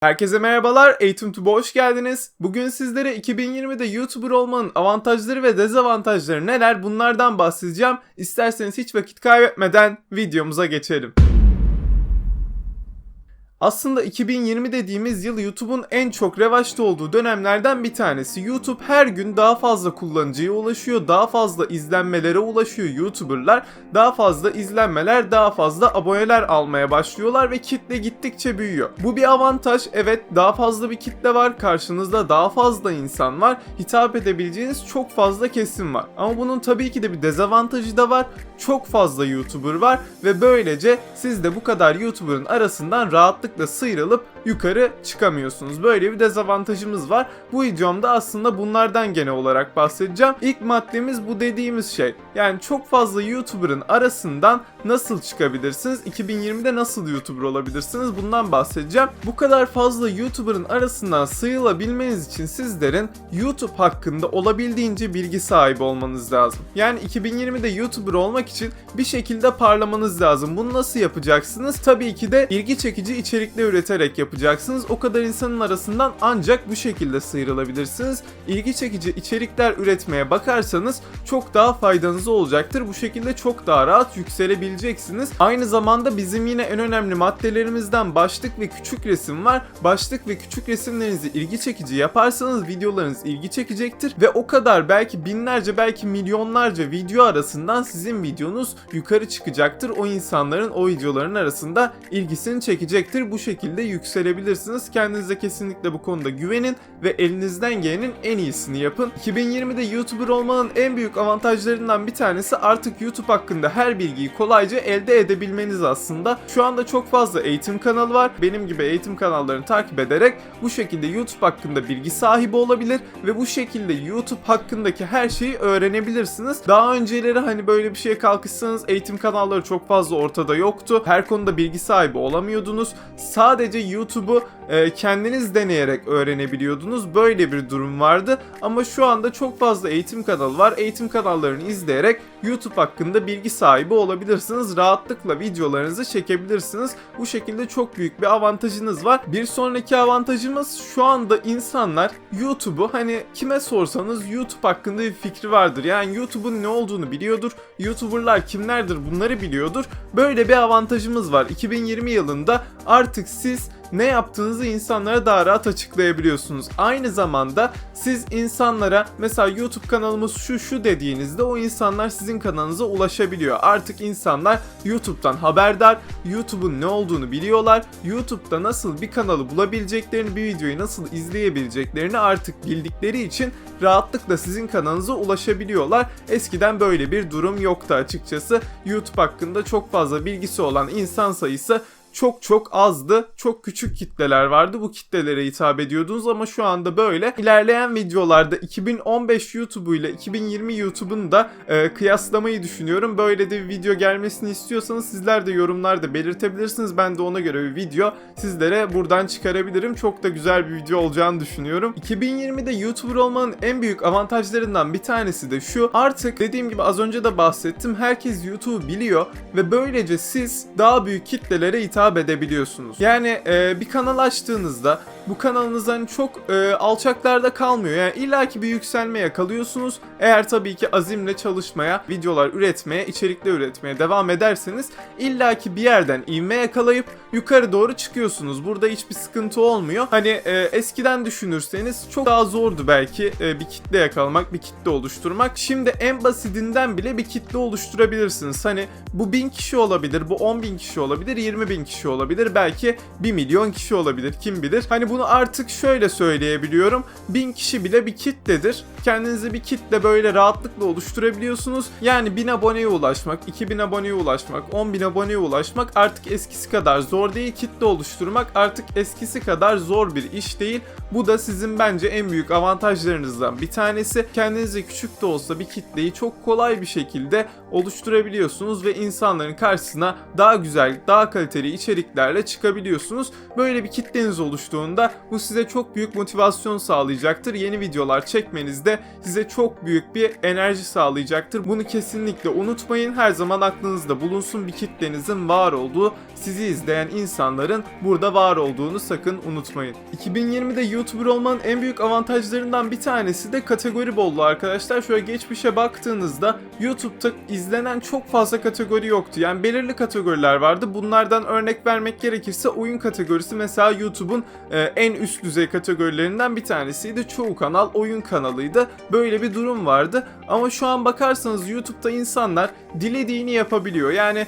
Herkese merhabalar, EğitimTube'a hoş geldiniz. Bugün sizlere 2020'de YouTuber olmanın avantajları ve dezavantajları neler bunlardan bahsedeceğim. İsterseniz hiç vakit kaybetmeden videomuza geçelim. Aslında 2020 dediğimiz yıl YouTube'un en çok revaçta olduğu dönemlerden bir tanesi. YouTube her gün daha fazla kullanıcıya ulaşıyor, daha fazla izlenmelere ulaşıyor YouTuber'lar. Daha fazla izlenmeler, daha fazla aboneler almaya başlıyorlar ve kitle gittikçe büyüyor. Bu bir avantaj, evet, daha fazla bir kitle var, karşınızda daha fazla insan var, hitap edebileceğiniz çok fazla kesim var. Ama bunun tabii ki de bir dezavantajı da var. Çok fazla YouTuber var ve böylece siz de bu kadar YouTuber'ın arasından rahatlıkla sıyrılıp yukarı çıkamıyorsunuz. Böyle bir dezavantajımız var. Bu videomda aslında bunlardan genel olarak bahsedeceğim. İlk maddemiz bu dediğimiz şey. Yani çok fazla YouTuber'ın arasından nasıl çıkabilirsiniz? 2020'de nasıl YouTuber olabilirsiniz? Bundan bahsedeceğim. Bu kadar fazla YouTuber'ın arasından sıyrılabilmeniz için sizlerin YouTube hakkında olabildiğince bilgi sahibi olmanız lazım. Yani 2020'de YouTuber olmak için bir şekilde parlamanız lazım. Bunu nasıl yapacaksınız? Tabii ki de ilgi çekici içerikler üreterek yapacaksınız. O kadar insanın arasından ancak bu şekilde sıyrılabilirsiniz. İlgi çekici içerikler üretmeye bakarsanız çok daha faydanız olacaktır. Bu şekilde çok daha rahat yükselebileceksiniz. Aynı zamanda bizim yine en önemli maddelerimizden başlık ve küçük resim var. Başlık ve küçük resimlerinizi ilgi çekici yaparsanız videolarınız ilgi çekecektir ve o kadar belki binlerce belki milyonlarca video arasından sizin videonuz yukarı çıkacaktır. O insanların o videoların arasında ilgisini çekecektir. Bu şekilde yükselebilirsiniz. Kendinize kesinlikle bu konuda güvenin ve elinizden gelenin en iyisini yapın. 2020'de YouTuber olmanın en büyük avantajlarından bir tanesi artık YouTube hakkında her bilgiyi kolayca elde edebilmeniz aslında. Şu anda çok fazla eğitim kanalı var. Benim gibi eğitim kanallarını takip ederek bu şekilde YouTube hakkında bilgi sahibi olabilir ve bu şekilde YouTube hakkındaki her şeyi öğrenebilirsiniz. Daha önceleri hani böyle bir şeye kalkışsanız eğitim kanalları çok fazla ortada yoktu. Her konuda bilgi sahibi olamıyordunuz. Sadece YouTube'u kendiniz deneyerek öğrenebiliyordunuz. Böyle bir durum vardı. Ama şu anda çok fazla eğitim kanalı var. Eğitim kanallarını izleyerek YouTube hakkında bilgi sahibi olabilirsiniz. Rahatlıkla videolarınızı çekebilirsiniz. Bu şekilde çok büyük bir avantajınız var. Bir sonraki avantajımız şu anda insanlar YouTube'u hani kime sorsanız YouTube hakkında bir fikri vardır. Yani YouTube'un ne olduğunu biliyordur. YouTuber'lar kimlerdir bunları biliyordur. Böyle bir avantajımız var. 2020 yılında artık siz ne yaptığınızı insanlara daha rahat açıklayabiliyorsunuz. Aynı zamanda siz insanlara mesela YouTube kanalımız şu dediğinizde o insanlar sizin kanalınıza ulaşabiliyor. Artık insanlar YouTube'dan haberdar, YouTube'un ne olduğunu biliyorlar. YouTube'da nasıl bir kanalı bulabileceklerini, bir videoyu nasıl izleyebileceklerini artık bildikleri için rahatlıkla sizin kanalınıza ulaşabiliyorlar. Eskiden böyle bir durum yoktu açıkçası. YouTube hakkında çok fazla bilgisi olan insan sayısı çok azdı. Çok küçük kitleler vardı. Bu kitlelere hitap ediyordunuz ama şu anda böyle. İlerleyen videolarda 2015 YouTube'u ile 2020 YouTube'un da kıyaslamayı düşünüyorum. Böyle de bir video gelmesini istiyorsanız sizler de yorumlarda belirtebilirsiniz. Ben de ona göre bir video sizlere buradan çıkarabilirim. Çok da güzel bir video olacağını düşünüyorum. 2020'de YouTuber olmanın en büyük avantajlarından bir tanesi de şu. Artık dediğim gibi az önce de bahsettim. Herkes YouTube'u biliyor ve böylece siz daha büyük kitlelere hitap edebiliyorsunuz. Yani bir kanal açtığınızda bu kanalınız hani çok alçaklarda kalmıyor. Yani illaki bir yükselme yakalıyorsunuz. Eğer tabii ki azimle çalışmaya, videolar üretmeye, içerikler üretmeye devam ederseniz illaki bir yerden ivme yakalayıp yukarı doğru çıkıyorsunuz. Burada hiçbir sıkıntı olmuyor. Hani eskiden düşünürseniz çok daha zordu belki bir kitle yakalamak, bir kitle oluşturmak. Şimdi en basitinden bile bir kitle oluşturabilirsiniz. Hani bu 1000 kişi olabilir, bu 10.000 kişi olabilir, 20.000 kişi olabilir, belki 1 milyon kişi olabilir, kim bilir. Hani bunu artık şöyle söyleyebiliyorum. 1000 kişi bile bir kitledir. Kendinize bir kitle böyle rahatlıkla oluşturabiliyorsunuz. Yani 1000 aboneye ulaşmak, 2000 aboneye ulaşmak, 10.000 aboneye ulaşmak artık eskisi kadar zor değil. Kitle oluşturmak artık eskisi kadar zor bir iş değil. Bu da sizin bence en büyük avantajlarınızdan bir tanesi. Kendinize küçük de olsa bir kitleyi çok kolay bir şekilde oluşturabiliyorsunuz ve insanların karşısına daha güzel, daha kaliteli içeriklerle çıkabiliyorsunuz. Böyle bir kitleniz oluştuğunda durumda bu size çok büyük motivasyon sağlayacaktır. Yeni videolar çekmenizde size çok büyük bir enerji sağlayacaktır. Bunu kesinlikle unutmayın. Her zaman aklınızda bulunsun, bir kitlenizin var olduğu, sizi izleyen insanların burada var olduğunu sakın unutmayın. 2020'de YouTuber olmanın en büyük avantajlarından bir tanesi de kategori bolluğu arkadaşlar. Şöyle geçmişe baktığınızda YouTube'da izlenen çok fazla kategori yoktu. Yani belirli kategoriler vardı. Bunlardan örnek vermek gerekirse oyun kategorisi mesela YouTube'un en üst düzey kategorilerinden bir tanesiydi. Çoğu kanal oyun kanalıydı. Böyle bir durum vardı. Ama şu an bakarsanız YouTube'da insanlar dilediğini yapabiliyor. Yani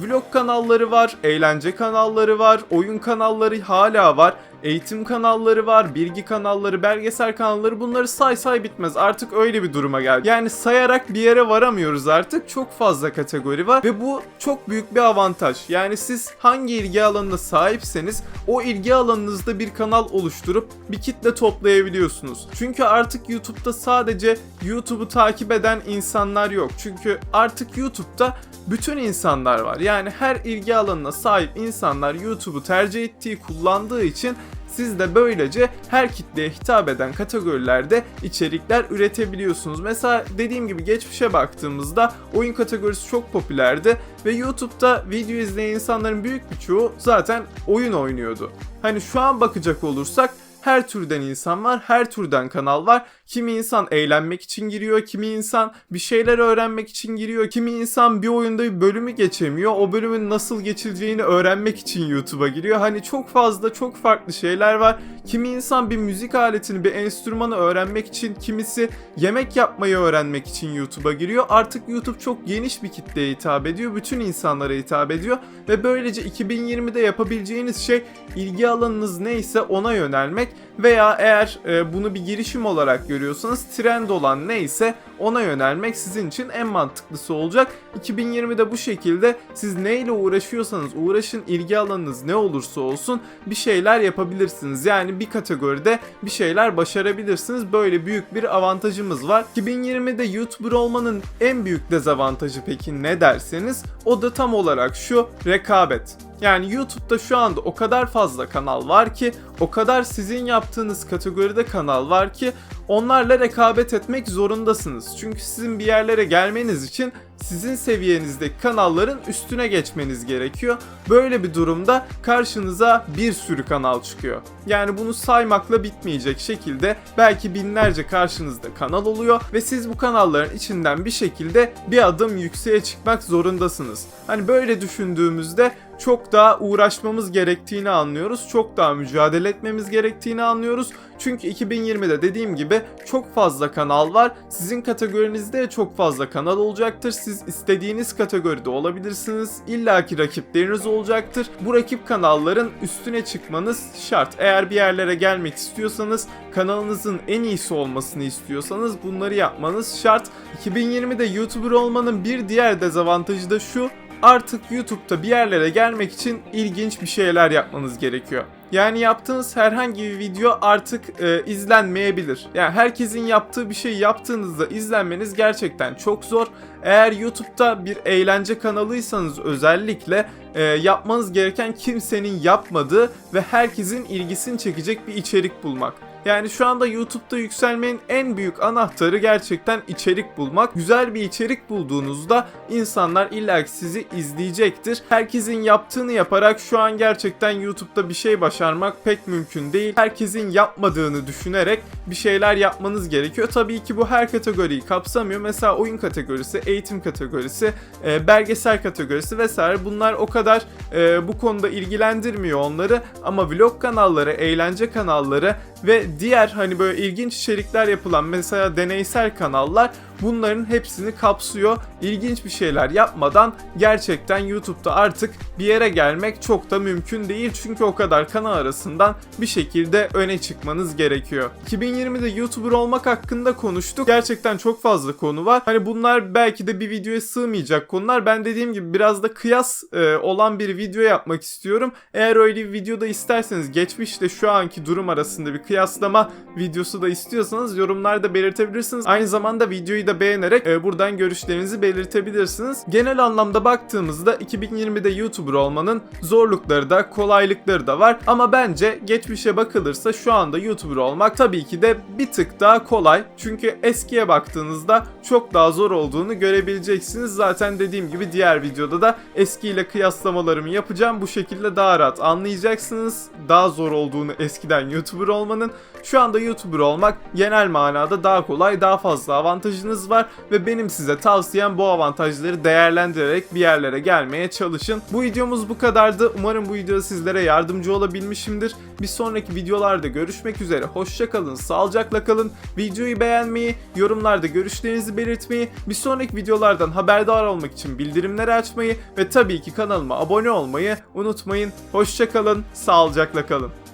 vlog kanalları var, eğlence kanalları var, oyun kanalları hala var. Eğitim kanalları var, bilgi kanalları, belgesel kanalları, bunları say bitmez. Artık öyle bir duruma geldi. Yani sayarak bir yere varamıyoruz artık. Çok fazla kategori var ve bu çok büyük bir avantaj. Yani siz hangi ilgi alanına sahipseniz o ilgi alanınızda bir kanal oluşturup bir kitle toplayabiliyorsunuz. Çünkü artık YouTube'da sadece YouTube'u takip eden insanlar yok. Çünkü artık YouTube'da bütün insanlar var. Yani her ilgi alanına sahip insanlar YouTube'u tercih ettiği, kullandığı için siz de böylece her kitleye hitap eden kategorilerde içerikler üretebiliyorsunuz. Mesela dediğim gibi geçmişe baktığımızda oyun kategorisi çok popülerdi ve YouTube'da video izleyen insanların büyük bir çoğu zaten oyun oynuyordu. Hani şu an bakacak olursak her türden insan var, her türden kanal var. Kimi insan eğlenmek için giriyor, kimi insan bir şeyler öğrenmek için giriyor, kimi insan bir oyunda bir bölümü geçemiyor, o bölümün nasıl geçileceğini öğrenmek için YouTube'a giriyor. Hani çok fazla, çok farklı şeyler var. Kimi insan bir müzik aletini, bir enstrümanı öğrenmek için, kimisi yemek yapmayı öğrenmek için YouTube'a giriyor. Artık YouTube çok geniş bir kitleye hitap ediyor, bütün insanlara hitap ediyor ve böylece 2020'de yapabileceğiniz şey ilgi alanınız neyse ona yönelmek veya eğer bunu bir girişim olarak görüyorsanız trend olan neyse ona yönelmek sizin için en mantıklısı olacak. 2020'de bu şekilde siz neyle uğraşıyorsanız uğraşın, ilgi alanınız ne olursa olsun bir şeyler yapabilirsiniz. Yani bir kategoride bir şeyler başarabilirsiniz. Böyle büyük bir avantajımız var. 2020'de YouTuber olmanın en büyük dezavantajı peki ne derseniz o da tam olarak şu: rekabet. Yani YouTube'da şu anda o kadar fazla kanal var ki, o kadar sizin yaptığınız kategoride kanal var ki onlarla rekabet etmek zorundasınız. Çünkü sizin bir yerlere gelmeniz için sizin seviyenizdeki kanalların üstüne geçmeniz gerekiyor. Böyle bir durumda karşınıza bir sürü kanal çıkıyor. Yani bunu saymakla bitmeyecek şekilde belki binlerce karşınızda kanal oluyor ve siz bu kanalların içinden bir şekilde bir adım yükseğe çıkmak zorundasınız. Hani böyle düşündüğümüzde çok daha uğraşmamız gerektiğini anlıyoruz. Çok daha mücadele etmemiz gerektiğini anlıyoruz. Çünkü 2020'de dediğim gibi çok fazla kanal var. Sizin kategorinizde çok fazla kanal olacaktır. Siz istediğiniz kategoride olabilirsiniz. İlla ki rakipleriniz olacaktır. Bu rakip kanalların üstüne çıkmanız şart. Eğer bir yerlere gelmek istiyorsanız, kanalınızın en iyisi olmasını istiyorsanız bunları yapmanız şart. 2020'de YouTuber olmanın bir diğer dezavantajı da şu: artık YouTube'da bir yerlere gelmek için ilginç bir şeyler yapmanız gerekiyor. Yani yaptığınız herhangi bir video artık izlenmeyebilir. Yani herkesin yaptığı bir şey yaptığınızda izlenmeniz gerçekten çok zor. Eğer YouTube'da bir eğlence kanalıysanız özellikle yapmanız gereken kimsenin yapmadığı ve herkesin ilgisini çekecek bir içerik bulmak. Yani şu anda YouTube'da yükselmenin en büyük anahtarı gerçekten içerik bulmak. Güzel bir içerik bulduğunuzda insanlar illaki sizi izleyecektir. Herkesin yaptığını yaparak şu an gerçekten YouTube'da bir şey başarmak pek mümkün değil. Herkesin yapmadığını düşünerek bir şeyler yapmanız gerekiyor. Tabii ki bu her kategoriyi kapsamıyor. Mesela oyun kategorisi, eğitim kategorisi, belgesel kategorisi vesaire, bunlar o kadar bu konuda ilgilendirmiyor onları. Ama vlog kanalları, eğlence kanalları ve diğer hani böyle ilginç içerikler yapılan mesela deneysel kanallar bunların hepsini kapsıyor. İlginç bir şeyler yapmadan gerçekten YouTube'da artık bir yere gelmek çok da mümkün değil. Çünkü o kadar kanal arasından bir şekilde öne çıkmanız gerekiyor. 2020'de YouTuber olmak hakkında konuştuk. Gerçekten çok fazla konu var. Hani bunlar belki de bir videoya sığmayacak konular. Ben dediğim gibi biraz da kıyas olan bir video yapmak istiyorum. Eğer öyle bir videoda isterseniz, geçmişle şu anki durum arasında bir kıyaslama videosu da istiyorsanız yorumlarda belirtebilirsiniz. Aynı zamanda videoyu videoyu da beğenerek buradan görüşlerinizi belirtebilirsiniz. Genel anlamda baktığımızda 2020'de YouTuber olmanın zorlukları da kolaylıkları da var ama bence geçmişe bakılırsa şu anda YouTuber olmak tabii ki de bir tık daha kolay. Çünkü eskiye baktığınızda çok daha zor olduğunu görebileceksiniz. Zaten dediğim gibi diğer videoda da eskiyle kıyaslamalarımı yapacağım. Bu şekilde daha rahat anlayacaksınız. Daha zor olduğunu eskiden YouTuber olmanın. Şu anda YouTuber olmak genel manada daha kolay, daha fazla avantajınız var ve benim size tavsiyem bu avantajları değerlendirerek bir yerlere gelmeye çalışın. Bu videomuz bu kadardı. Umarım bu video sizlere yardımcı olabilmişimdir. Bir sonraki videolarda görüşmek üzere. Hoşça kalın, sağlıcakla kalın. Videoyu beğenmeyi, yorumlarda görüşlerinizi belirtmeyi, bir sonraki videolardan haberdar olmak için bildirimleri açmayı ve tabii ki kanalıma abone olmayı unutmayın. Hoşça kalın, sağlıcakla kalın.